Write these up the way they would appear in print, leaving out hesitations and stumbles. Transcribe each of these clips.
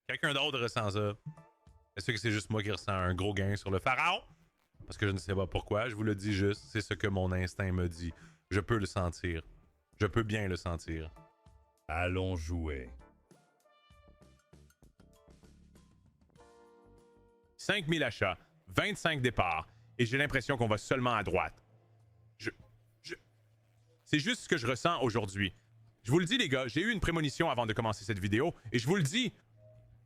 Quelqu'un d'autre ressent ça? Est-ce que c'est juste moi qui ressens un gros gain sur le pharaon? Parce que je ne sais pas pourquoi, je vous le dis juste, c'est ce que mon instinct me dit. Je peux le sentir. Je peux bien le sentir. Allons jouer. 5000 achats, 25 départs, et j'ai l'impression qu'on va seulement à droite. C'est juste ce que je ressens aujourd'hui. Je vous le dis les gars, j'ai eu une prémonition avant de commencer cette vidéo, et je vous le dis,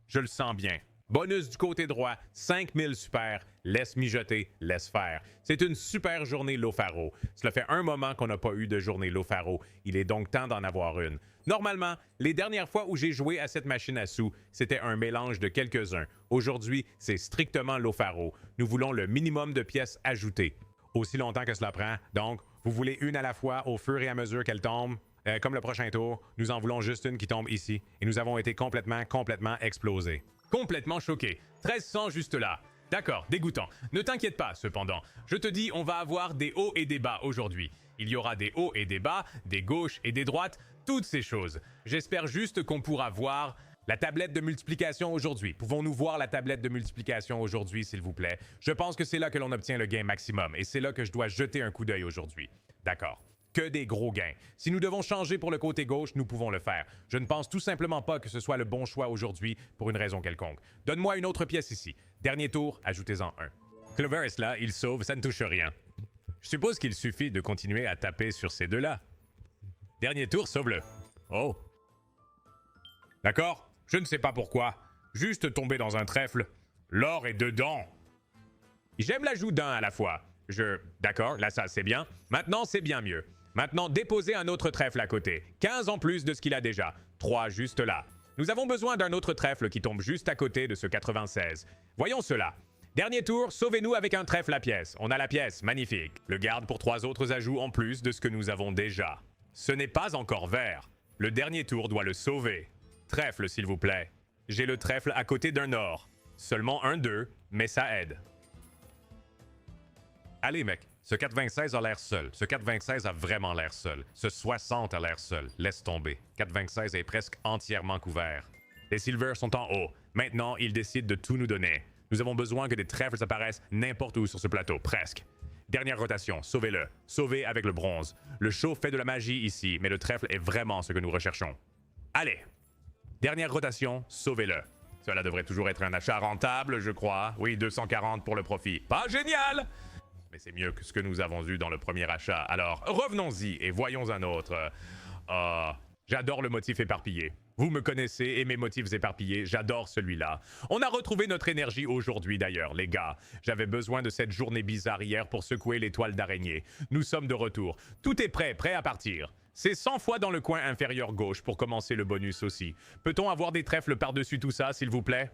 je le sens bien. Bonus du côté droit, 5000 super, laisse mijoter, laisse faire. C'est une super journée Lofaro. Cela fait un moment qu'on n'a pas eu de journée Lofaro. Il est donc temps d'en avoir une. Normalement, les dernières fois où j'ai joué à cette machine à sous, c'était un mélange de quelques-uns. Aujourd'hui, c'est strictement Lofaro. Nous voulons le minimum de pièces ajoutées. Aussi longtemps que cela prend, donc, vous voulez une à la fois au fur et à mesure qu'elle tombe. Comme le prochain tour, nous en voulons juste une qui tombe ici. Et nous avons été complètement explosés. Complètement choqués. 1300 juste là. D'accord, dégoûtant. Ne t'inquiète pas, cependant. Je te dis, on va avoir des hauts et des bas aujourd'hui. Il y aura des hauts et des bas, des gauches et des droites, toutes ces choses. J'espère juste qu'on pourra voir la tablette de multiplication aujourd'hui. Pouvons-nous voir la tablette de multiplication aujourd'hui, s'il vous plaît? Je pense que c'est là que l'on obtient le gain maximum, et c'est là que je dois jeter un coup d'œil aujourd'hui. D'accord. Que des gros gains. Si nous devons changer pour le côté gauche, nous pouvons le faire. Je ne pense tout simplement pas que ce soit le bon choix aujourd'hui pour une raison quelconque. Donne-moi une autre pièce ici. Dernier tour, ajoutez-en un. Clover est là, il sauve, ça ne touche rien. Je suppose qu'il suffit de continuer à taper sur ces deux-là. Dernier tour, sauve-le. Oh. D'accord? Je ne sais pas pourquoi. Juste tomber dans un trèfle. L'or est dedans. J'aime l'ajout d'un à la fois. D'accord, là ça c'est bien. Maintenant c'est bien mieux. Maintenant déposez un autre trèfle à côté. 15 en plus de ce qu'il a déjà. 3 juste là. Nous avons besoin d'un autre trèfle qui tombe juste à côté de ce 96. Voyons cela. Dernier tour, sauvez-nous avec un trèfle à pièce. On a la pièce, magnifique. Le garde pour 3 autres ajouts en plus de ce que nous avons déjà. Ce n'est pas encore vert. Le dernier tour doit le sauver. Trèfle, s'il vous plaît. J'ai le trèfle à côté d'un or. Seulement un 2, mais ça aide. Allez, mec, ce 4,26 a l'air seul. Ce 4,26 a vraiment l'air seul. Ce 60 a l'air seul. Laisse tomber. 4,26 est presque entièrement couvert. Les Silvers sont en haut. Maintenant, ils décident de tout nous donner. Nous avons besoin que des trèfles apparaissent n'importe où sur ce plateau, presque. Dernière rotation, sauvez-le. Sauvez avec le bronze. Le show fait de la magie ici, mais le trèfle est vraiment ce que nous recherchons. Allez! Dernière rotation, sauvez-le. Cela devrait toujours être un achat rentable, je crois. Oui, 240 pour le profit. Pas génial! Mais c'est mieux que ce que nous avons eu dans le premier achat. Alors, revenons-y et voyons un autre. J'adore le motif éparpillé. Vous me connaissez et mes motifs éparpillés, j'adore celui-là. On a retrouvé notre énergie aujourd'hui d'ailleurs, les gars. J'avais besoin de cette journée bizarre hier pour secouer les toiles d'araignée. Nous sommes de retour. Tout est prêt à partir. C'est 100 fois dans le coin inférieur gauche pour commencer le bonus aussi. Peut-on avoir des trèfles par-dessus tout ça, s'il vous plaît?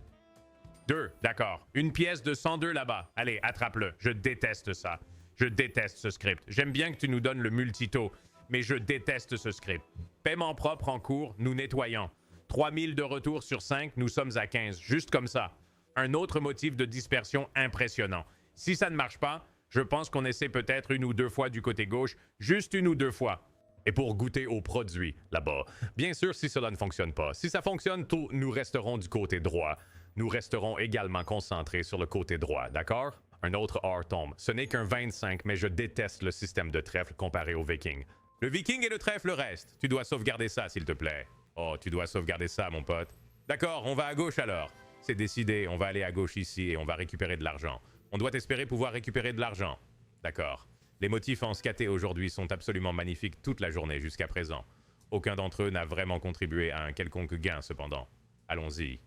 2, d'accord. Une pièce de 102 là-bas. Allez, attrape-le. Je déteste ça. Je déteste ce script. J'aime bien que tu nous donnes le multito, mais je déteste ce script. Paiement propre en cours, nous nettoyons. 3000 de retour sur 5, nous sommes à 15. Juste comme ça. Un autre motif de dispersion impressionnant. Si ça ne marche pas, je pense qu'on essaie peut-être une ou deux fois du côté gauche, juste une ou deux fois. Et pour goûter au produit, là-bas. Bien sûr, si cela ne fonctionne pas. Si ça fonctionne, nous resterons du côté droit. Nous resterons également concentrés sur le côté droit, d'accord? Un autre or tombe. Ce n'est qu'un 25, mais je déteste le système de trèfle comparé au Viking. Le Viking et le trèfle restent. Tu dois sauvegarder ça, s'il te plaît. Oh, tu dois sauvegarder ça, mon pote. D'accord, on va à gauche alors. C'est décidé, on va aller à gauche ici et on va récupérer de l'argent. On doit espérer pouvoir récupérer de l'argent. D'accord. Les motifs en scaté aujourd'hui sont absolument magnifiques toute la journée jusqu'à présent. Aucun d'entre eux n'a vraiment contribué à un quelconque gain, cependant. Allons-y.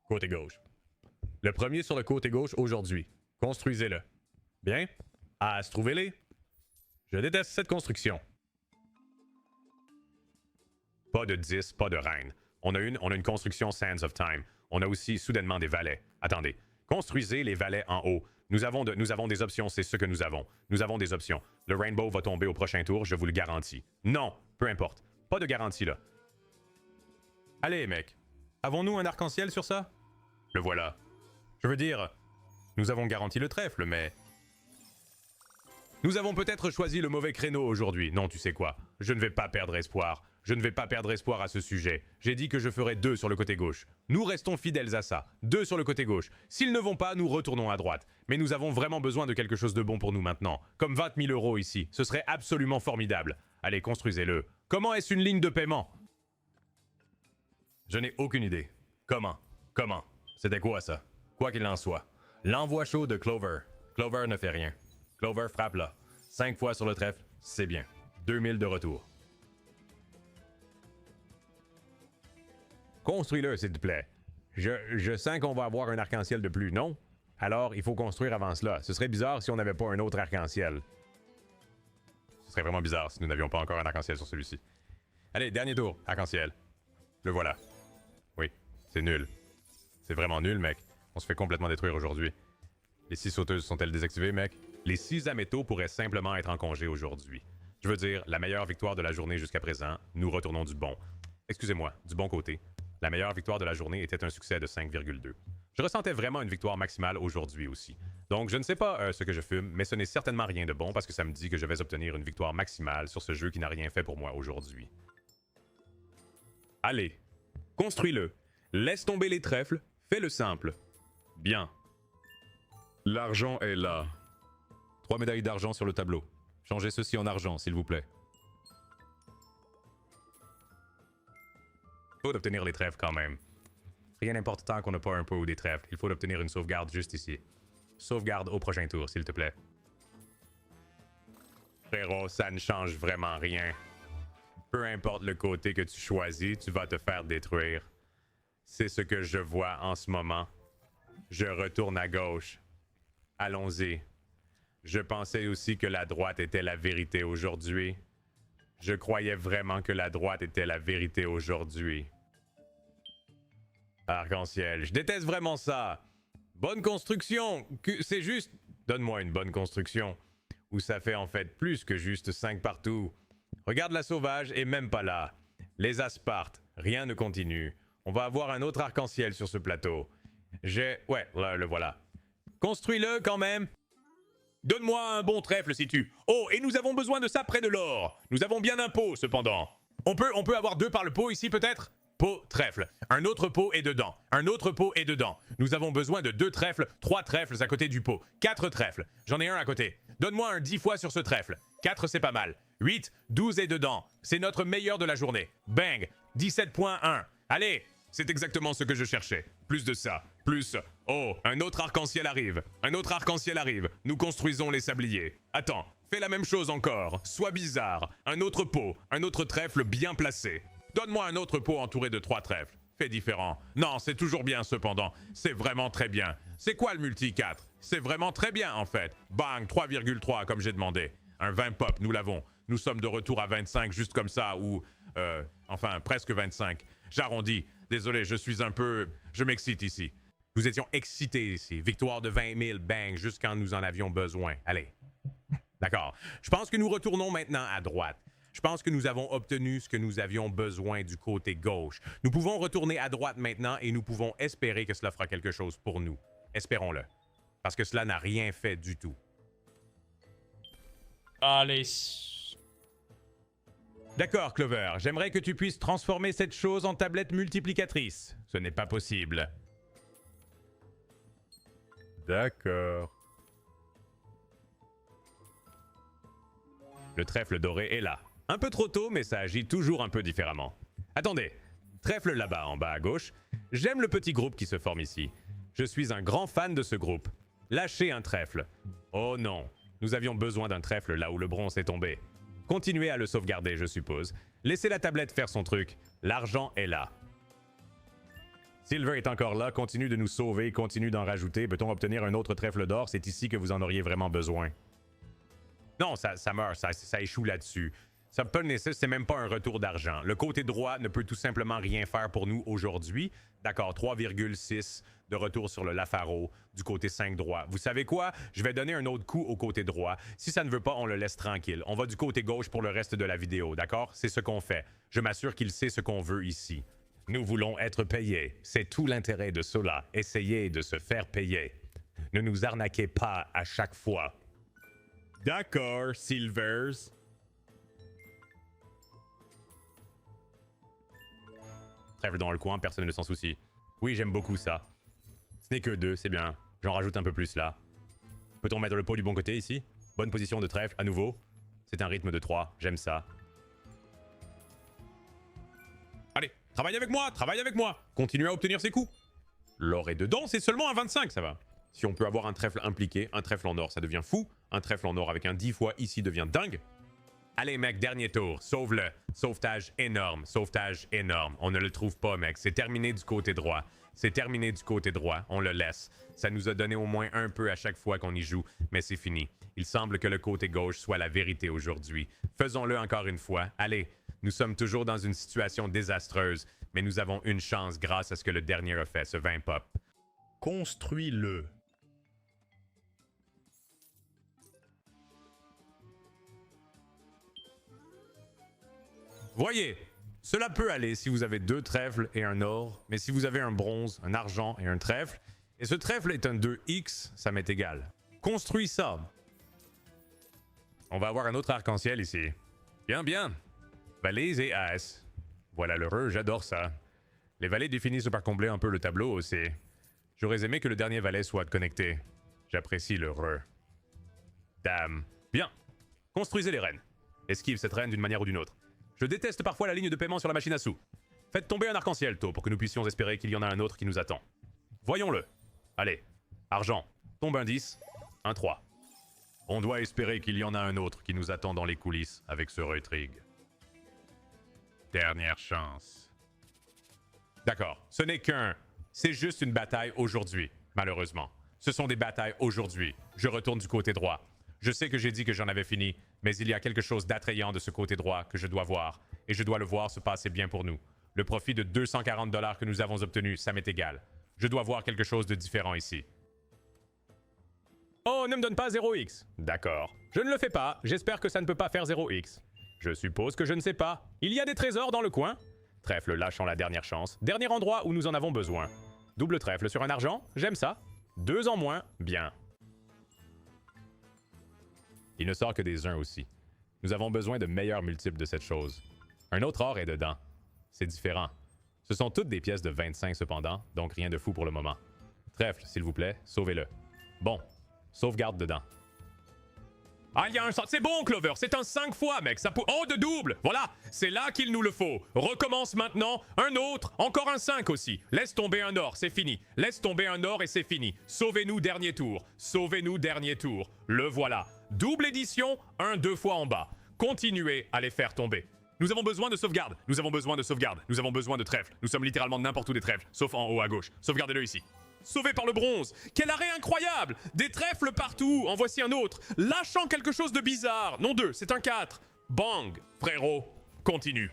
Côté gauche. Le premier sur le côté gauche aujourd'hui. Construisez-le. Bien? À se trouver-les? Je déteste cette construction. Pas de 10, pas de reine. On a une construction Sands of Time. On a aussi soudainement des valets. Attendez. Construisez les valets en haut. Nous avons des options, c'est ce que nous avons. Nous avons des options. Le Rainbow va tomber au prochain tour, je vous le garantis. Non, peu importe. Pas de garantie là. Allez, mec. Avons-nous un arc-en-ciel sur ça? Le voilà. Je veux dire, nous avons garanti le trèfle, mais... Nous avons peut-être choisi le mauvais créneau aujourd'hui. Non, tu sais quoi? Je ne vais pas perdre espoir. Je ne vais pas perdre espoir à ce sujet. J'ai dit que je ferai 2 sur le côté gauche. Nous restons fidèles à ça. 2 sur le côté gauche. S'ils ne vont pas, nous retournons à droite. Mais nous avons vraiment besoin de quelque chose de bon pour nous maintenant. Comme 20 000 € ici. Ce serait absolument formidable. Allez, construisez-le. Comment est-ce une ligne de paiement? Je n'ai aucune idée. Comment? C'était quoi ça? Quoi qu'il en soit. L'envoi chaud de Clover. Clover ne fait rien. Clover frappe là. 5 fois sur le trèfle, c'est bien. 2000 de retour. Construis-le, s'il te plaît. Je sens qu'on va avoir un arc-en-ciel de plus, non? Alors, il faut construire avant cela. Ce serait bizarre si on n'avait pas un autre arc-en-ciel. Ce serait vraiment bizarre si nous n'avions pas encore un arc-en-ciel sur celui-ci. Allez, dernier tour, arc-en-ciel. Le voilà. Oui, c'est nul. C'est vraiment nul, mec. On se fait complètement détruire aujourd'hui. Les 6 sauteuses sont-elles désactivées, mec? Les 6 amétos pourraient simplement être en congé aujourd'hui. Je veux dire, la meilleure victoire de la journée jusqu'à présent, nous retournons du bon. Excusez-moi, du bon côté. La meilleure victoire de la journée était un succès de 5,2. Je ressentais vraiment une victoire maximale aujourd'hui aussi. Donc, je ne sais pas ce que je fume, mais ce n'est certainement rien de bon parce que ça me dit que je vais obtenir une victoire maximale sur ce jeu qui n'a rien fait pour moi aujourd'hui. Allez, construis-le. Laisse tomber les trèfles, fais-le simple. Bien. L'argent est là. 3 médailles d'argent sur le tableau. Changez ceci en argent, s'il vous plaît. Il faut obtenir les trèfles quand même. Rien n'importe tant qu'on n'a pas un pot ou des trèfles. Il faut obtenir une sauvegarde juste ici. Sauvegarde au prochain tour, s'il te plaît. Frérot, ça ne change vraiment rien. Peu importe le côté que tu choisis, tu vas te faire détruire. C'est ce que je vois en ce moment. Je retourne à gauche. Allons-y. Je pensais aussi que la droite était la vérité aujourd'hui. Je croyais vraiment que la droite était la vérité aujourd'hui. Arc-en-ciel, je déteste vraiment ça. Bonne construction. C'est juste... Donne-moi une bonne construction. Où ça fait en fait plus que juste 5 partout. Regarde la sauvage et même pas là. Les aspartes, rien ne continue. On va avoir un autre arc-en-ciel sur ce plateau. Ouais, là, le voilà. Construis-le quand même. Donne-moi un bon trèfle si tu... Oh, et nous avons besoin de ça près de l'or. Nous avons bien un pot, cependant. On peut avoir 2 par le pot ici, peut-être? Pot, trèfle. Un autre pot est dedans. Un autre pot est dedans. Nous avons besoin de 2 trèfles, 3 trèfles à côté du pot. 4 trèfles. J'en ai un à côté. Donne-moi un 10 fois sur ce trèfle. 4, c'est pas mal. 8, 12 est dedans. C'est notre meilleur de la journée. Bang. 17.1. Allez, c'est exactement ce que je cherchais. Plus de ça. Plus... Oh, un autre arc-en-ciel arrive. Un autre arc-en-ciel arrive. Nous construisons les sabliers. Attends, fais la même chose encore. Sois bizarre. Un autre pot. Un autre trèfle bien placé. Donne-moi un autre pot entouré de 3 trèfles. Fais différent. Non, c'est toujours bien cependant. C'est vraiment très bien. C'est quoi le multi 4? C'est vraiment très bien en fait. Bang, 3,3 comme j'ai demandé. Un 20 pop, nous l'avons. Nous sommes de retour à 25 juste comme ça ou... enfin, presque 25. J'arrondis. Désolé, je suis un peu... Je m'excite ici. Nous étions excités ici. Victoire de 20 000, bang, juste quand nous en avions besoin. Allez. D'accord. Je pense que nous retournons maintenant à droite. Je pense que nous avons obtenu ce que nous avions besoin du côté gauche. Nous pouvons retourner à droite maintenant et nous pouvons espérer que cela fera quelque chose pour nous. Espérons-le. Parce que cela n'a rien fait du tout. Allez. D'accord, Clover. J'aimerais que tu puisses transformer cette chose en tablette multiplicatrice. Ce n'est pas possible. D'accord. Le trèfle doré est là. Un peu trop tôt, mais ça agit toujours un peu différemment. Attendez. Trèfle là-bas, en bas à gauche. J'aime le petit groupe qui se forme ici. Je suis un grand fan de ce groupe. Lâchez un trèfle. Oh non. Nous avions besoin d'un trèfle là où le bronze est tombé. Continuez à le sauvegarder, je suppose. Laissez la tablette faire son truc. L'argent est là. Silver est encore là, continue de nous sauver, continue d'en rajouter. Peut-on obtenir un autre trèfle d'or? C'est ici que vous en auriez vraiment besoin. Non, ça meurt, ça échoue là-dessus. Ça peut nécessiter, c'est même pas un retour d'argent. Le côté droit ne peut tout simplement rien faire pour nous aujourd'hui. D'accord, 3,6 de retour sur le Lafaro du côté 5 droit. Vous savez quoi? Je vais donner un autre coup au côté droit. Si ça ne veut pas, on le laisse tranquille. On va du côté gauche pour le reste de la vidéo, d'accord? C'est ce qu'on fait. Je m'assure qu'il sait ce qu'on veut ici. Nous voulons être payés. C'est tout l'intérêt de cela. Essayez de se faire payer. Ne nous arnaquez pas à chaque fois. D'accord, Silvers. Trèfle dans le coin, personne ne s'en soucie. Oui, j'aime beaucoup ça. Ce n'est que 2, c'est bien. J'en rajoute un peu plus là. Peut-on mettre le pot du bon côté ici? Bonne position de trèfle, à nouveau. C'est un rythme de 3, j'aime ça. Allez, travaille avec moi, travaille avec moi. Continuez à obtenir ces coups. L'or est dedans, c'est seulement un 25, ça va. Si on peut avoir un trèfle impliqué, un trèfle en or, ça devient fou. Un trèfle en or avec un 10 fois ici devient dingue. Allez mec, dernier tour, sauve-le. Sauvetage énorme, sauvetage énorme. On ne le trouve pas mec, c'est terminé du côté droit. C'est terminé du côté droit, on le laisse. Ça nous a donné au moins un peu à chaque fois qu'on y joue, mais c'est fini. Il semble que le côté gauche soit la vérité aujourd'hui. Faisons-le encore une fois. Allez, nous sommes toujours dans une situation désastreuse, mais nous avons une chance grâce à ce que le dernier a fait, ce 20 pop. Construis-le. Voyez, cela peut aller si vous avez 2 trèfles et un or, mais si vous avez un bronze, un argent et un trèfle, et ce trèfle est un 2x, ça m'est égal. Construis ça. On va avoir un autre arc-en-ciel ici. Bien, bien. Valets et as. Voilà l'heureux, j'adore ça. Les valets définissent par combler un peu le tableau aussi. J'aurais aimé que le dernier valet soit connecté. J'apprécie l'heureux. Dame. Bien. Construisez les reines. Esquive cette reine d'une manière ou d'une autre. Je déteste parfois la ligne de paiement sur la machine à sous. Faites tomber un arc-en-ciel tôt pour que nous puissions espérer qu'il y en a un autre qui nous attend. Voyons-le. Allez. Argent. Tombe un 10. Un 3. On doit espérer qu'il y en a un autre qui nous attend dans les coulisses avec ce Reutrig. Dernière chance. D'accord. Ce n'est qu'un... C'est juste une bataille aujourd'hui, malheureusement. Ce sont des batailles aujourd'hui. Je retourne du côté droit. Je sais que j'ai dit que j'en avais fini, mais il y a quelque chose d'attrayant de ce côté droit que je dois voir, et je dois le voir se passer bien pour nous. Le profit de 240 $ que nous avons obtenu, ça m'est égal. Je dois voir quelque chose de différent ici. Oh, ne me donne pas 0x. D'accord. Je ne le fais pas. J'espère que ça ne peut pas faire 0x. Je suppose que je ne sais pas. Il y a des trésors dans le coin. Trèfle lâchant la dernière chance. Dernier endroit où nous en avons besoin. Double trèfle sur un argent. J'aime ça. 2 en moins. Bien. Il ne sort que des 1 aussi. Nous avons besoin de meilleurs multiples de cette chose. Un autre or est dedans. C'est différent. Ce sont toutes des pièces de 25 cependant, donc rien de fou pour le moment. Trèfle, s'il vous plaît, sauvez-le. Bon, sauvegarde dedans. Ah, il y a un... C'est bon, Clover, c'est un 5 fois, mec. Ça peut... Oh, de double. Voilà, c'est là qu'il nous le faut. Recommence maintenant. Un autre, encore un 5 aussi. Laisse tomber un or, c'est fini. Laisse tomber un or et c'est fini. Sauvez-nous dernier tour. Sauvez-nous dernier tour. Le voilà. Double édition, 2 fois en bas. Continuez à les faire tomber. Nous avons besoin de sauvegarde. Nous avons besoin de sauvegarde. Nous avons besoin de trèfle. Nous sommes littéralement n'importe où des trèfles, sauf en haut à gauche. Sauvegardez-le ici. Sauvé par le bronze. Quel arrêt incroyable. Des trèfles partout. En voici un autre. Lâchant quelque chose de bizarre. Non 2, c'est un 4. Bang. Frérot, continue.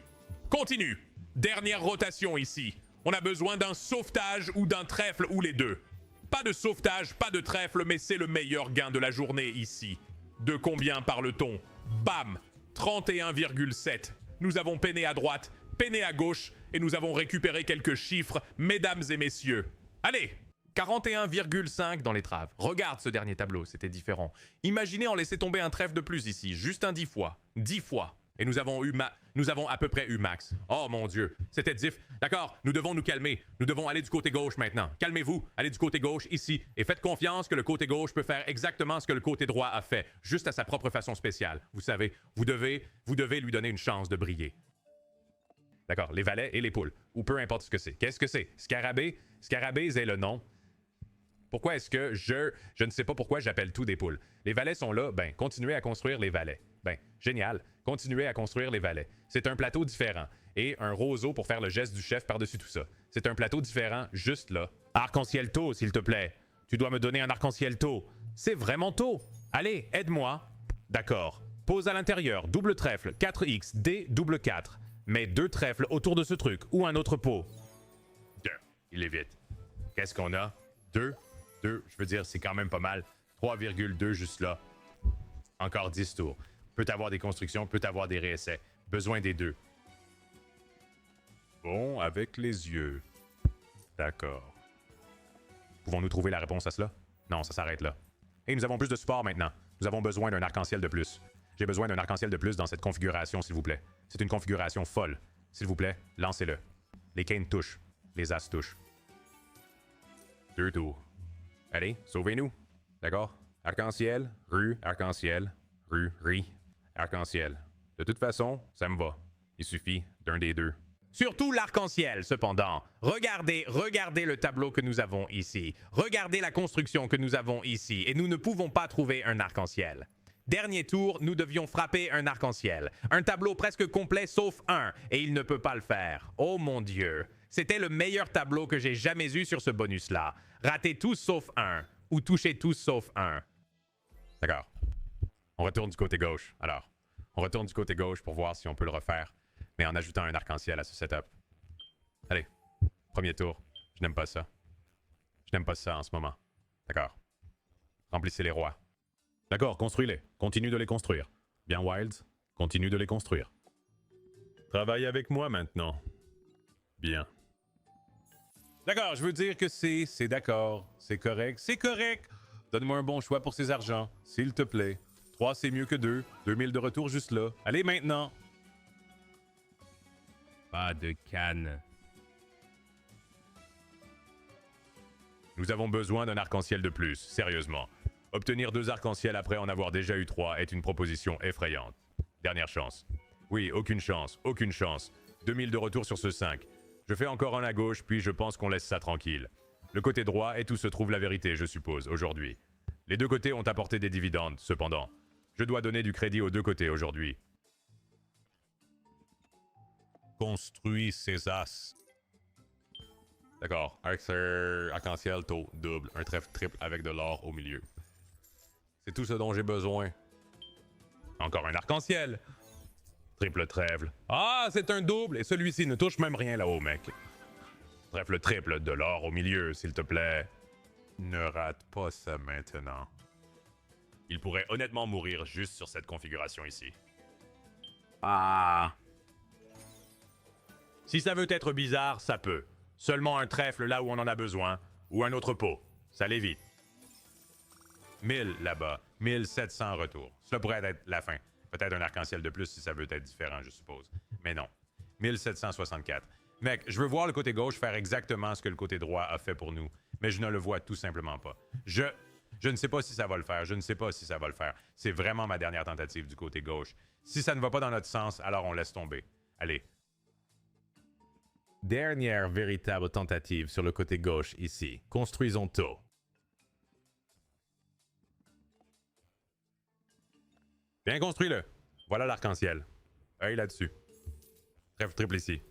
Continue. Dernière rotation ici. On a besoin d'un sauvetage ou d'un trèfle ou les deux. Pas de sauvetage, pas de trèfle, mais c'est le meilleur gain de la journée ici. De combien parle-t-on? Bam. 31,7. Nous avons peiné à droite, peiné à gauche, et nous avons récupéré quelques chiffres, mesdames et messieurs. Allez, 41,5 dans les traves. Regarde ce dernier tableau, c'était différent. Imaginez en laisser tomber un trèfle de plus ici, juste un 10 fois. 10 fois. Et nous avons à peu près eu max. Oh mon Dieu, c'était diff. D'accord, nous devons nous calmer. Nous devons aller du côté gauche maintenant. Calmez-vous, allez du côté gauche ici. Et faites confiance que le côté gauche peut faire exactement ce que le côté droit a fait, juste à sa propre façon spéciale. Vous savez, vous devez lui donner une chance de briller. D'accord, les valets et les poules. Ou peu importe ce que c'est. Qu'est-ce que c'est? Scarabée? Scarabée est le nom. Pourquoi est-ce que je ne sais pas pourquoi j'appelle tout des poules. Les valets sont là, ben, continuez à construire les valets. Ben, génial. Continuez à construire les valets. C'est un plateau différent. Et un roseau pour faire le geste du chef par-dessus tout ça. C'est un plateau différent, juste là. Arc-en-ciel tôt, s'il te plaît. Tu dois me donner un arc-en-ciel tôt. C'est vraiment tôt. Allez, aide-moi. D'accord. Pose à l'intérieur, double trèfle, 4x, D, double 4. Mets 2 trèfles autour de ce truc, ou un autre pot. 2. Il est vite. Qu'est-ce qu'on a? 2. 2, je veux dire, c'est quand même pas mal. 3,2 juste là. Encore 10 tours. Peut avoir des constructions, peut avoir des réessais. Besoin des 2. Bon, avec les yeux. D'accord. Pouvons-nous trouver la réponse à cela? Non, ça s'arrête là. Et nous avons plus de support maintenant. Nous avons besoin d'un arc-en-ciel de plus. J'ai besoin d'un arc-en-ciel de plus dans cette configuration, s'il vous plaît. C'est une configuration folle. S'il vous plaît, lancez-le. Les queens touchent. Les as touchent. 2 tours. Allez, sauvez-nous. D'accord? Arc-en-ciel, rue, arc-en-ciel, rue, riz, arc-en-ciel. De toute façon, ça me va. Il suffit d'un des deux. Surtout l'arc-en-ciel, cependant. Regardez le tableau que nous avons ici. Regardez la construction que nous avons ici. Et nous ne pouvons pas trouver un arc-en-ciel. Dernier tour, nous devions frapper un arc-en-ciel. Un tableau presque complet sauf un. Et il ne peut pas le faire. Oh mon Dieu. C'était le meilleur tableau que j'ai jamais eu sur ce bonus-là. Ratez tous sauf un. Ou touchez tous sauf un. D'accord. On retourne du côté gauche. Alors, on retourne du côté gauche pour voir si on peut le refaire. Mais en ajoutant un arc-en-ciel à ce setup. Allez, premier tour. Je n'aime pas ça. Je n'aime pas ça en ce moment. D'accord. Remplissez les rois. D'accord, construis-les. Continue de les construire. Bien, Wilds, continue de les construire. Travaille avec moi maintenant. Bien. D'accord, je veux dire que c'est d'accord. C'est correct. Donne-moi un bon choix pour ces argents, s'il te plaît. 3, c'est mieux que 2. 2000 de retour juste là. Allez, maintenant. Pas de canne. Nous avons besoin d'un arc-en-ciel de plus, sérieusement. Obtenir 2 arcs-en-ciel après en avoir déjà eu 3 est une proposition effrayante. Dernière chance. Oui, aucune chance. 2000 de retour sur ce 5. Je fais encore un à gauche, puis je pense qu'on laisse ça tranquille. Le côté droit est où se trouve la vérité, je suppose, aujourd'hui. Les deux côtés ont apporté des dividendes, cependant. Je dois donner du crédit aux deux côtés aujourd'hui. Construis ces as. D'accord. Arc-en-ciel, taux, double. Un trèfle triple avec de l'or au milieu. C'est tout ce dont j'ai besoin. Encore un arc-en-ciel. Triple trèfle. Ah, c'est un double. Et celui-ci ne touche même rien là-haut, mec. Trèfle triple, de l'or au milieu, s'il te plaît. Ne rate pas ça maintenant. Il pourrait honnêtement mourir juste sur cette configuration ici. Ah. Si ça veut être bizarre, ça peut. Seulement un trèfle là où on en a besoin, ou un autre pot. Ça l'évite. 1000 là-bas, 1700 retour. Cela pourrait être la fin. Peut-être un arc-en-ciel de plus si ça veut être différent, je suppose. Mais non. 1764. Mec, je veux voir le côté gauche faire exactement ce que le côté droit a fait pour nous. Mais je ne le vois tout simplement pas. Je ne sais pas si ça va le faire. C'est vraiment ma dernière tentative du côté gauche. Si ça ne va pas dans notre sens, alors on laisse tomber. Allez. Dernière véritable tentative sur le côté gauche ici. Construisons tôt. Bien construis-le. Voilà l'arc-en-ciel. Œil là-dessus. Trèfle triple ici.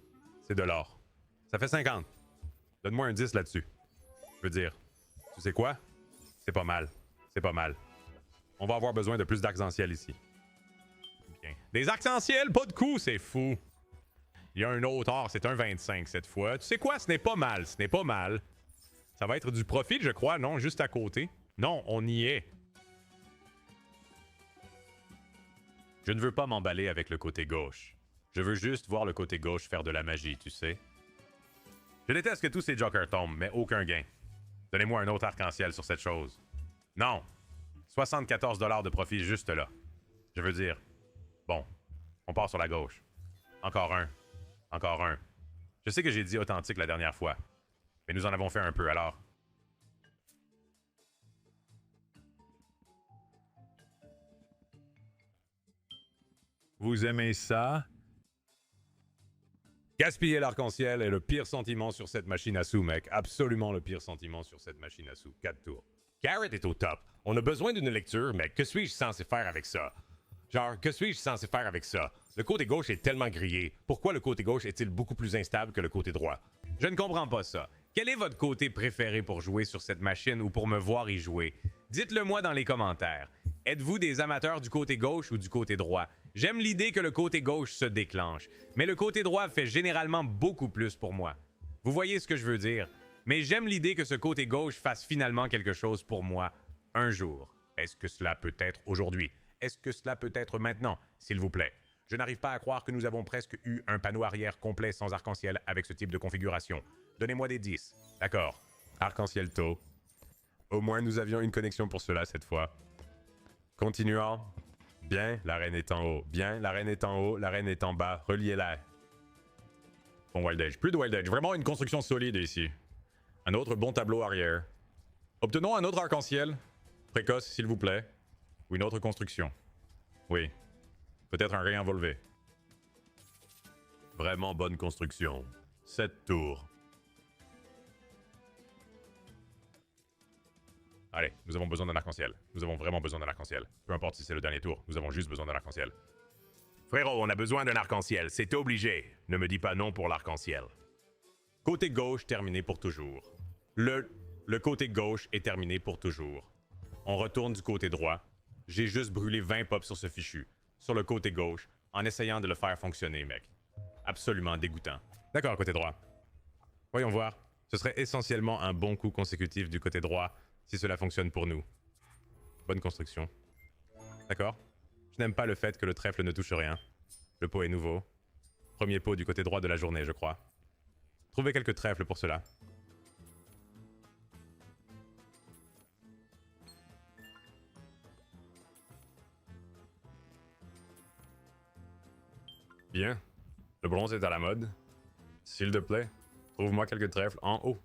C'est de l'or. Ça fait 50. Donne-moi un 10 là-dessus. Je veux dire, tu sais quoi? C'est pas mal. On va avoir besoin de plus d'arcs-en-ciel ici. Bien. Des arcs-en-ciel, pas de coup, c'est fou. Il y a un autre or, c'est un 25 cette fois. Tu sais quoi? Ce n'est pas mal. Ça va être du profit, je crois, non? Juste à côté. Non, on y est. Je ne veux pas m'emballer avec le côté gauche. Je veux juste voir le côté gauche faire de la magie, tu sais. Je déteste que tous ces jokers tombent, mais aucun gain. Donnez-moi un autre arc-en-ciel sur cette chose. Non. 74 $ de profit juste là. Je veux dire... Bon, on part sur la gauche. Encore un. Je sais que j'ai dit authentique la dernière fois, mais nous en avons fait un peu, alors... Vous aimez ça? Gaspiller l'arc-en-ciel est le pire sentiment sur cette machine à sous, mec. Absolument le pire sentiment sur cette machine à sous. 4 tours. Garrett est au top. On a besoin d'une lecture, mais que suis-je censé faire avec ça? Le côté gauche est tellement grillé. Pourquoi le côté gauche est-il beaucoup plus instable que le côté droit? Je ne comprends pas ça. Quel est votre côté préféré pour jouer sur cette machine ou pour me voir y jouer? Dites-le moi dans les commentaires. Êtes-vous des amateurs du côté gauche ou du côté droit? J'aime l'idée que le côté gauche se déclenche, mais le côté droit fait généralement beaucoup plus pour moi. Vous voyez ce que je veux dire? Mais j'aime l'idée que ce côté gauche fasse finalement quelque chose pour moi un jour. Est-ce que cela peut être aujourd'hui? Est-ce que cela peut être maintenant, s'il vous plaît? Je n'arrive pas à croire que nous avons presque eu un panneau arrière complet sans arc-en-ciel avec ce type de configuration. Donnez-moi des 10. D'accord. Arc-en-ciel tôt. Au moins nous avions une connexion pour cela cette fois. Continuons. Bien, la reine est en haut. Bien, la reine est en haut, la reine est en bas. Reliez-la. Fond Wild Edge. Plus de Wild Edge. Vraiment une construction solide ici. Un autre bon tableau arrière. Obtenons un autre arc-en-ciel. Précoce, s'il vous plaît. Ou une autre construction. Oui. Peut-être un réinvolvé. Vraiment bonne construction. 7 tours. Allez, nous avons besoin d'un arc-en-ciel. Nous avons vraiment besoin d'un arc-en-ciel. Peu importe si c'est le dernier tour, nous avons juste besoin d'un arc-en-ciel. Frérot, on a besoin d'un arc-en-ciel, c'est obligé. Ne me dis pas non pour l'arc-en-ciel. Côté gauche terminé pour toujours. Le côté gauche est terminé pour toujours. On retourne du côté droit. J'ai juste brûlé 20 pops sur ce fichu. Sur le côté gauche, en essayant de le faire fonctionner, mec. Absolument dégoûtant. D'accord, côté droit. Voyons voir. Ce serait essentiellement un bon coup consécutif du côté droit si cela fonctionne pour nous. Bonne construction. D'accord. Je n'aime pas le fait que le trèfle ne touche rien. Le pot est nouveau. Premier pot du côté droit de la journée, je crois. Trouvez quelques trèfles pour cela. Bien. Le bronze est à la mode. S'il te plaît, trouve-moi quelques trèfles en haut.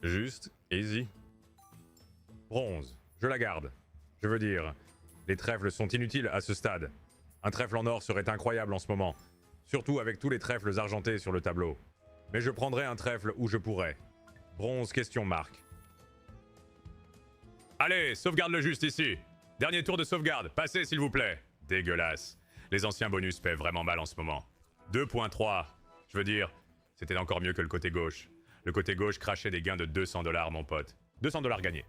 Juste, easy. Bronze, je la garde. Je veux dire, les trèfles sont inutiles à ce stade. Un trèfle en or serait incroyable en ce moment. Surtout avec tous les trèfles argentés sur le tableau. Mais je prendrais un trèfle où je pourrais. Bronze, question marque. Allez, sauvegarde le juste ici. Dernier tour de sauvegarde, passez s'il vous plaît. Dégueulasse. Les anciens bonus paient vraiment mal en ce moment. 2.3. Je veux dire, c'était encore mieux que le côté gauche. Le côté gauche crachait des gains de 200 $, mon pote. 200 $ gagnés.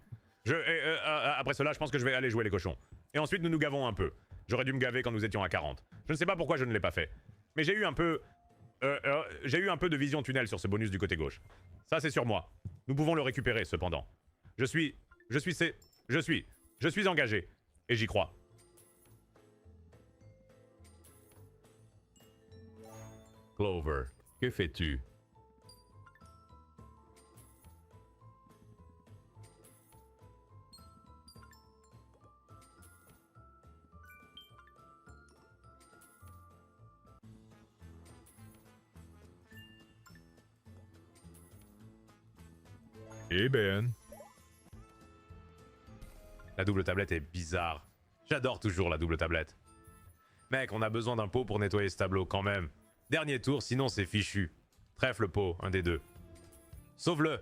Après cela, je pense que je vais aller jouer les cochons. Et ensuite, nous nous gavons un peu. J'aurais dû me gaver quand nous étions à 40. Je ne sais pas pourquoi je ne l'ai pas fait. Mais j'ai eu un peu... j'ai eu un peu de vision tunnel sur ce bonus du côté gauche. Ça, c'est sur moi. Nous pouvons le récupérer, cependant. Je suis engagé. Et j'y crois. Clover, que fais-tu? Eh ben... La double tablette est bizarre. J'adore toujours la double tablette. Mec, on a besoin d'un pot pour nettoyer ce tableau quand même. Dernier tour, sinon c'est fichu. Trèfle pot, un des deux. Sauve-le.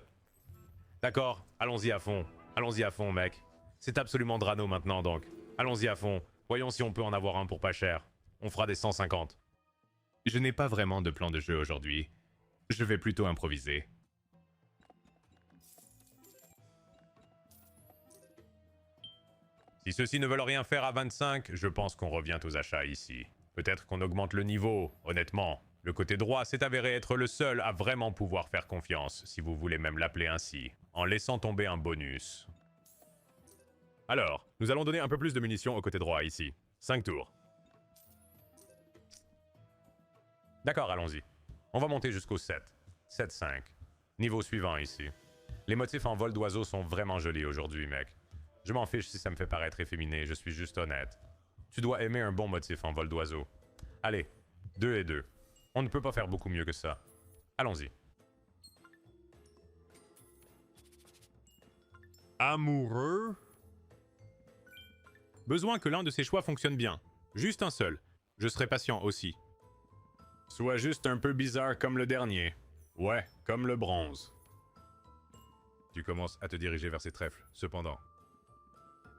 D'accord, allons-y à fond. Allons-y à fond, mec. C'est absolument Drano maintenant, donc. Allons-y à fond. Voyons si on peut en avoir un pour pas cher. On fera des 150. Je n'ai pas vraiment de plan de jeu aujourd'hui. Je vais plutôt improviser. Si ceux-ci ne veulent rien faire à 25, je pense qu'on revient aux achats ici. Peut-être qu'on augmente le niveau, honnêtement. Le côté droit s'est avéré être le seul à vraiment pouvoir faire confiance, si vous voulez même l'appeler ainsi, en laissant tomber un bonus. Alors, nous allons donner un peu plus de munitions au côté droit ici. 5 tours. D'accord, allons-y. On va monter jusqu'au 7. 7-5. Niveau suivant ici. Les motifs en vol d'oiseau sont vraiment jolis aujourd'hui, mec. Je m'en fiche si ça me fait paraître efféminé, je suis juste honnête. Tu dois aimer un bon motif en vol d'oiseau. Allez, 2 et 2. On ne peut pas faire beaucoup mieux que ça. Allons-y. Amoureux? Besoin que l'un de ces choix fonctionne bien. Juste un seul. Je serai patient aussi. Soit juste un peu bizarre comme le dernier. Ouais, comme le bronze. Tu commences à te diriger vers ces trèfles, cependant.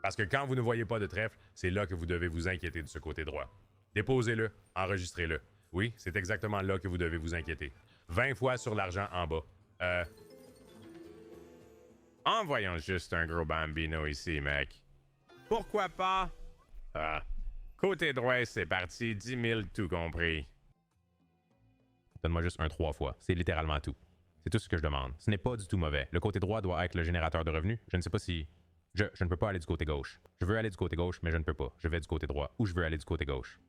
Parce que quand vous ne voyez pas de trèfle, c'est là que vous devez vous inquiéter de ce côté droit. Déposez-le, enregistrez-le. Oui, c'est exactement là que vous devez vous inquiéter. 20 fois sur l'argent en bas. Envoyons juste un gros bambino ici, mec. Pourquoi pas? Ah. Côté droit, c'est parti, 10 000 tout compris. Donne-moi juste un 3 fois, c'est littéralement tout. C'est tout ce que je demande. Ce n'est pas du tout mauvais. Le côté droit doit être le générateur de revenus. Je ne sais pas si... Je ne peux pas aller du côté gauche. Je veux aller du côté gauche, mais je ne peux pas. Je vais du côté droit, ou je veux aller du côté gauche.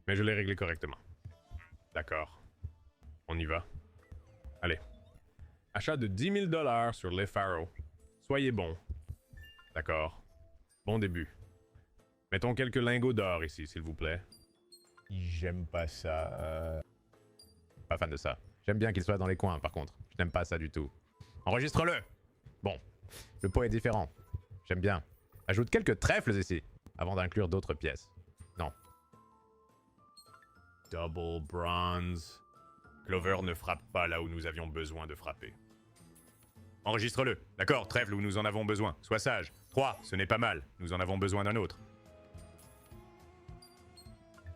Mais je l'ai réglé correctement. D'accord. On y va. Allez. Achat de 10 000 $ sur les Pharaoh. Soyez bon. D'accord. Bon début. Mettons quelques lingots d'or ici, s'il vous plaît. J'aime pas ça. Pas fan de ça. J'aime bien qu'il soit dans les coins, par contre. Je n'aime pas ça du tout. Enregistre-le! Bon, le pot est différent. J'aime bien. Ajoute quelques trèfles ici, avant d'inclure d'autres pièces. Non. Double bronze. Clover ne frappe pas là où nous avions besoin de frapper. Enregistre-le. D'accord, trèfle où nous en avons besoin. Sois sage. 3, ce n'est pas mal. Nous en avons besoin d'un autre.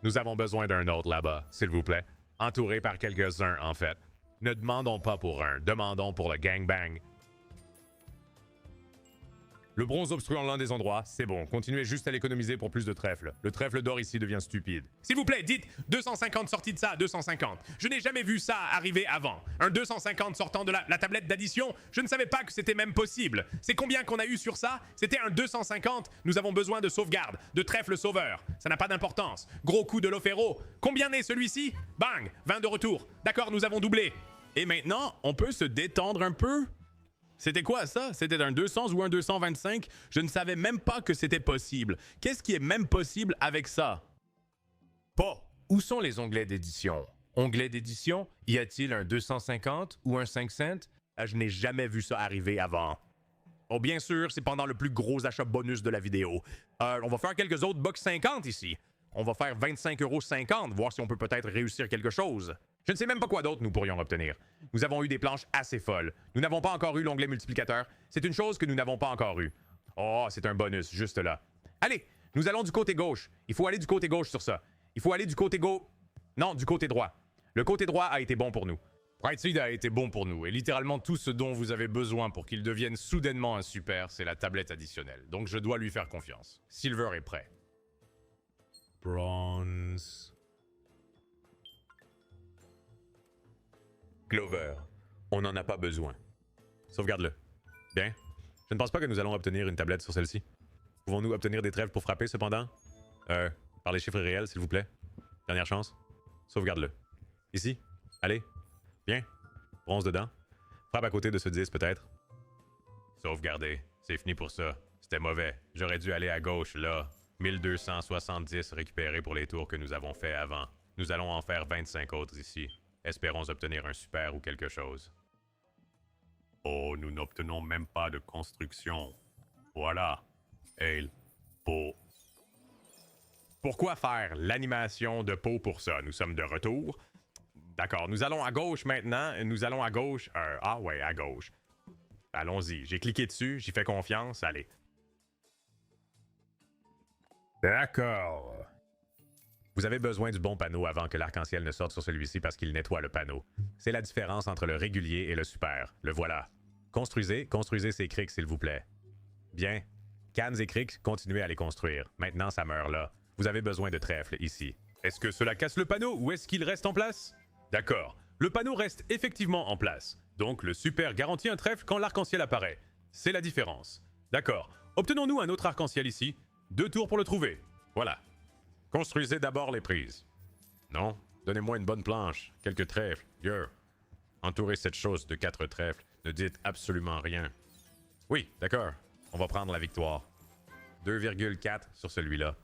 Nous avons besoin d'un autre là-bas, s'il vous plaît. Entouré par quelques-uns, en fait. Ne demandons pas pour un, demandons pour le gangbang. Le bronze obstruant l'un des endroits, c'est bon. Continuez juste à l'économiser pour plus de trèfle. Le trèfle d'or ici devient stupide. S'il vous plaît, dites 250 sorties de ça, 250. Je n'ai jamais vu ça arriver avant. Un 250 sortant de la tablette d'addition, je ne savais pas que c'était même possible. C'est combien qu'on a eu sur ça? C'était un 250. Nous avons besoin de sauvegarde, de trèfle sauveur. Ça n'a pas d'importance. Gros coup de l'Ofero. Combien est celui-ci? Bang! 20 de retour. D'accord, nous avons doublé. Et maintenant, on peut se détendre un peu? C'était quoi ça? C'était un 200 ou un 225? Je ne savais même pas que c'était possible. Qu'est-ce qui est même possible avec ça? Pas. Où sont les onglets d'édition? Onglet d'édition? Y a-t-il un 250 ou un 5 cents? Je n'ai jamais vu ça arriver avant. Oh, bien sûr, c'est pendant le plus gros achat bonus de la vidéo. On va faire quelques autres box 50 ici. On va faire 25,50 €, voir si on peut peut-être réussir quelque chose. Je ne sais même pas quoi d'autre nous pourrions obtenir. Nous avons eu des planches assez folles. Nous n'avons pas encore eu l'onglet multiplicateur. C'est une chose que nous n'avons pas encore eue. Oh, c'est un bonus, juste là. Allez, nous allons du côté gauche. Il faut aller du côté gauche sur ça. Il faut aller du côté gauche... Non, du côté droit. Le côté droit a été bon pour nous. Brightside a été bon pour nous, et littéralement tout ce dont vous avez besoin pour qu'il devienne soudainement un super, c'est la tablette additionnelle. Donc je dois lui faire confiance. Silver est prêt. Bronze. Clover, on n'en a pas besoin. Sauvegarde-le. Bien. Je ne pense pas que nous allons obtenir une tablette sur celle-ci. Pouvons-nous obtenir des trèfles pour frapper, cependant? Par les chiffres réels, s'il vous plaît. Dernière chance. Sauvegarde-le. Ici. Allez. Bien. Bronze dedans. Frappe à côté de ce 10, peut-être. Sauvegarder. C'est fini pour ça. C'était mauvais. J'aurais dû aller à gauche, là. 1270 récupérés pour les tours que nous avons fait avant. Nous allons en faire 25 autres ici. Espérons obtenir un super ou quelque chose. Oh, nous n'obtenons même pas de construction. Voilà. Ale. Pot. Pourquoi faire l'animation de peau pour ça? Nous sommes de retour. D'accord, nous allons à gauche maintenant. Nous allons à gauche. Ah ouais, à gauche. Allons-y. J'ai cliqué dessus, j'y fais confiance. Allez. D'accord. Vous avez besoin du bon panneau avant que l'arc-en-ciel ne sorte sur celui-ci parce qu'il nettoie le panneau. C'est la différence entre le régulier et le super. Le voilà. Construisez ces criques, s'il vous plaît. Bien. Cannes et criques, continuez à les construire. Maintenant, ça meurt là. Vous avez besoin de trèfle ici. Est-ce que cela casse le panneau ou est-ce qu'il reste en place? D'accord. Le panneau reste effectivement en place. Donc le super garantit un trèfle quand l'arc-en-ciel apparaît. C'est la différence. D'accord. Obtenons-nous un autre arc-en-ciel ici. 2 tours pour le trouver. Voilà. Construisez d'abord les prises. Non, donnez-moi une bonne planche, quelques trèfles. Entourez cette chose de 4 trèfles. Ne dites absolument rien. Oui, d'accord. On va prendre la victoire. 2,4 sur celui-là.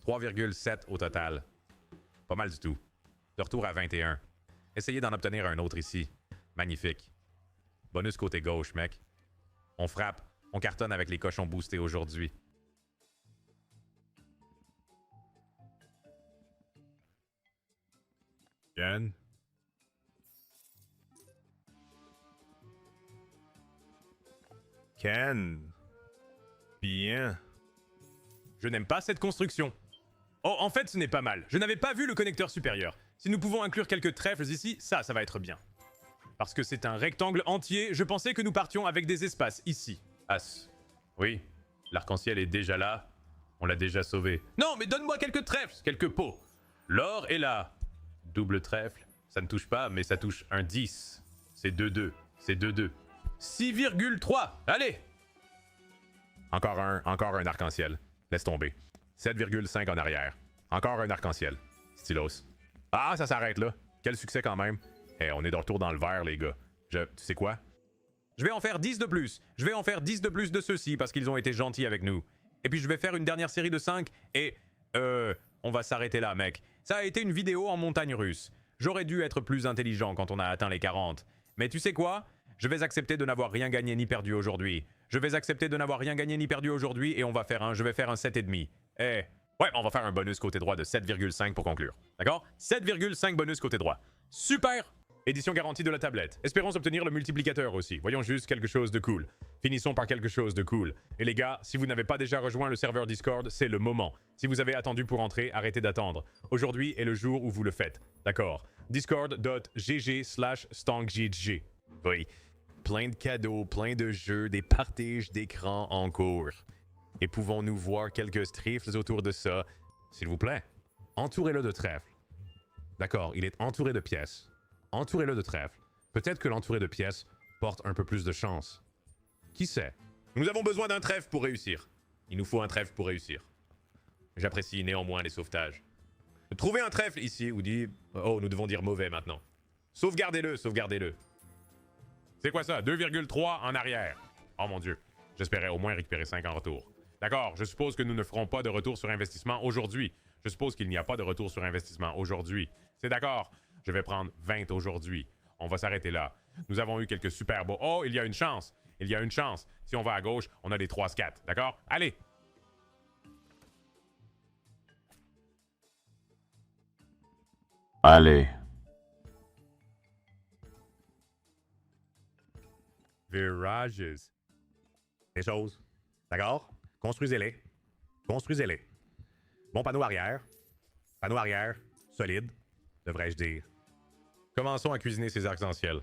3,7 au total. Pas mal du tout. De retour à 21. Essayez d'en obtenir un autre ici. Magnifique. Bonus côté gauche, mec. On frappe. On cartonne avec les cochons boostés aujourd'hui. Bien. Ken. Bien. Je n'aime pas cette construction. Oh, en fait, ce n'est pas mal. Je n'avais pas vu le connecteur supérieur. Si nous pouvons inclure quelques trèfles ici, ça va être bien. Parce que c'est un rectangle entier, je pensais que nous partions avec des espaces ici. As. Oui, l'arc-en-ciel est déjà là. On l'a déjà sauvé. Non, mais donne-moi quelques trèfles, quelques pots. L'or est là. Double trèfle. Ça ne touche pas, mais ça touche un 10. C'est 2-2. C'est 2-2. 6,3. Allez! Encore un arc-en-ciel. Laisse tomber. 7,5 en arrière. Encore un arc-en-ciel. Stylos. Ah, ça s'arrête là. Quel succès quand même. On est de retour dans le vert, les gars. Tu sais quoi? Je vais en faire 10 de plus. Je vais en faire 10 de plus de ceux-ci parce qu'ils ont été gentils avec nous. Et puis je vais faire une dernière série de 5 et... on va s'arrêter là, mec. Ça a été une vidéo en montagne russe. J'aurais dû être plus intelligent quand on a atteint les 40. Mais tu sais quoi? Je vais accepter de n'avoir rien gagné ni perdu aujourd'hui. Je vais accepter de n'avoir rien gagné ni perdu aujourd'hui et je vais faire un 7,5. Ouais, on va faire un bonus côté droit de 7,5 pour conclure. D'accord? 7,5 bonus côté droit. Super! Édition garantie de la tablette. Espérons obtenir le multiplicateur aussi. Voyons juste quelque chose de cool. Finissons par quelque chose de cool. Et les gars, si vous n'avez pas déjà rejoint le serveur Discord, c'est le moment. Si vous avez attendu pour entrer, arrêtez d'attendre. Aujourd'hui est le jour où vous le faites. D'accord? Discord.gg/StonkGG. Oui. Plein de cadeaux, plein de jeux, des partages d'écran en cours. Et pouvons-nous voir quelques trifles autour de ça? S'il vous plaît, entourez-le de trèfles. D'accord, il est entouré de pièces. Entourez-le de trèfles. Peut-être que l'entouré de pièces porte un peu plus de chance. Qui sait? Nous avons besoin d'un trèfle pour réussir. Il nous faut un trèfle pour réussir. J'apprécie néanmoins les sauvetages. Trouvez un trèfle ici ou dit... Oh, nous devons dire mauvais maintenant. Sauvegardez-le, sauvegardez-le. C'est quoi ça? 2,3 en arrière. Oh mon Dieu. J'espérais au moins récupérer 5 en retour. D'accord, je suppose que nous ne ferons pas de retour sur investissement aujourd'hui. Je suppose qu'il n'y a pas de retour sur investissement aujourd'hui. C'est d'accord. Je vais prendre 20 aujourd'hui. On va s'arrêter là. Nous avons eu quelques super beaux... Oh, il y a une chance. Il y a une chance. Si on va à gauche, on a des 3-4. D'accord? Allez! Allez. Virages. Des choses. D'accord? Construisez-les. Construisez-les. Bon panneau arrière. Panneau arrière. Solide, devrais-je dire. Commençons à cuisiner ces arcs-en-ciel.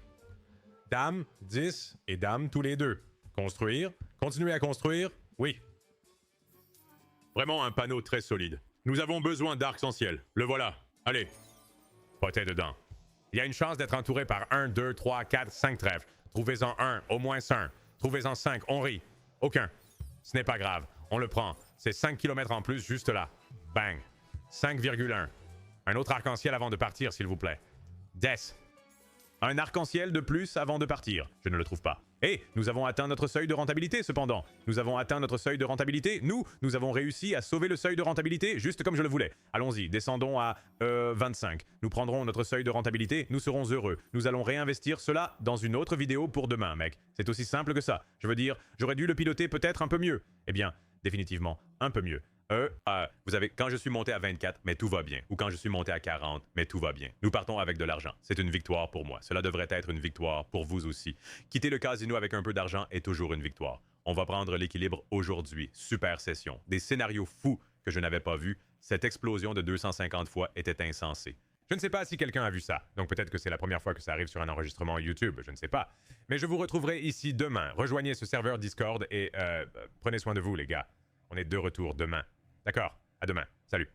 Dame, 10 et dame tous les deux. Construire. Continuez à construire. Oui. Vraiment un panneau très solide. Nous avons besoin d'arc-en-ciel. Le voilà. Allez. Potez dedans. Il y a une chance d'être entouré par 1, 2, 3, 4, 5 trèfles. Trouvez-en un, au moins 5. Trouvez-en 5, on rit. Aucun. Ce n'est pas grave. On le prend. C'est 5 km en plus juste là. Bang. 5,1. Un autre arc-en-ciel avant de partir, s'il vous plaît. Death. Un arc-en-ciel de plus avant de partir. Je ne le trouve pas. Et nous avons atteint notre seuil de rentabilité, cependant. Nous avons atteint notre seuil de rentabilité. Nous avons réussi à sauver le seuil de rentabilité, juste comme je le voulais. Allons-y, descendons à 25. Nous prendrons notre seuil de rentabilité, nous serons heureux. Nous allons réinvestir cela dans une autre vidéo pour demain, mec. C'est aussi simple que ça. Je veux dire, j'aurais dû le piloter peut-être un peu mieux. Eh bien, définitivement, un peu mieux. Vous avez, quand je suis monté à 24, mais tout va bien. Ou quand je suis monté à 40, mais tout va bien. Nous partons avec de l'argent. C'est une victoire pour moi. Cela devrait être une victoire pour vous aussi. Quitter le casino avec un peu d'argent est toujours une victoire. On va prendre l'équilibre aujourd'hui. Super session. Des scénarios fous que je n'avais pas vus. Cette explosion de 250 fois était insensée. Je ne sais pas si quelqu'un a vu ça. Donc peut-être que c'est la première fois que ça arrive sur un enregistrement YouTube. Je ne sais pas. Mais je vous retrouverai ici demain. Rejoignez ce serveur Discord et prenez soin de vous, les gars. On est de retour demain. D'accord, à demain. Salut.